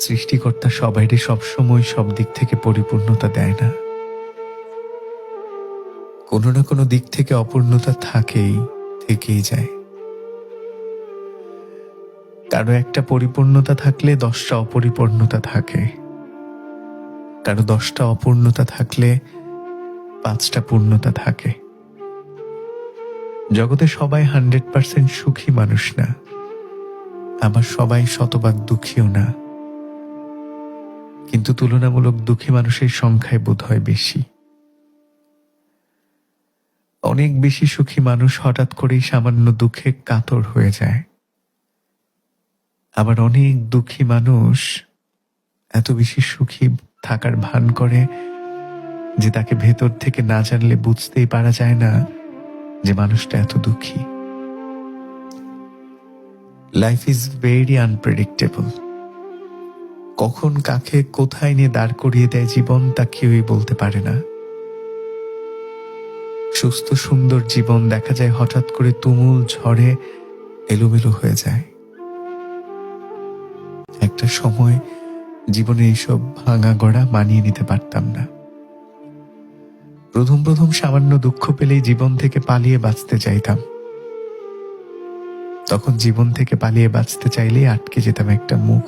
সৃষ্টিকর্তা সবাইকে সবসময় সব দিক থেকে পরিপূর্ণতা দেয় না। কোনো না কোনো দিক থেকে অপূর্ণতা থেকেই যায়। কারো একটা পরিপূর্ণতা থাকলে 10টা অপরিপূর্ণতা থাকে, কারো 10টা অপূর্ণতা থাকলে 5টা পূর্ণতা থাকে। জগতে সবাই 100% সুখী মানুষ না, আবার সবাই শতভাগ দুঃখীও না, কিন্তু তুলনামূলক দুঃখী মানুষের সংখ্যায় বোধহয় বেশি। অনেক বেশি সুখী মানুষ হঠাৎ করেই সামান্য দুঃখে কাতর হয়ে যায়, আবার অনেক দুঃখী মানুষ এত বেশি সুখী থাকার ভান করে যে তাকে ভেতর থেকে না জানলে বুঝতেই পারা যায় না যে মানুষটা এত দুঃখী। Life is very unpredictable. কখন কাকে কোথায় নিয়ে দাঁড় করিয়ে দেয় জীবন তা কেউই বলতে পারে না। সুস্থ সুন্দর জীবন দেখা যায় হঠাৎ করে তুমুল ঝড়ে এলোমেলো হয়ে যায়। একটা সময় জীবনে এইসব ভাঙা গড়া মানিয়ে নিতে পারতাম না। প্রথম প্রথম সামান্য দুঃখ পেলেই জীবন থেকে পালিয়ে বাঁচতে চাইতাম। তখন জীবন থেকে পালিয়ে বাঁচতে চাইলেই আটকে যেতাম একটা মুখ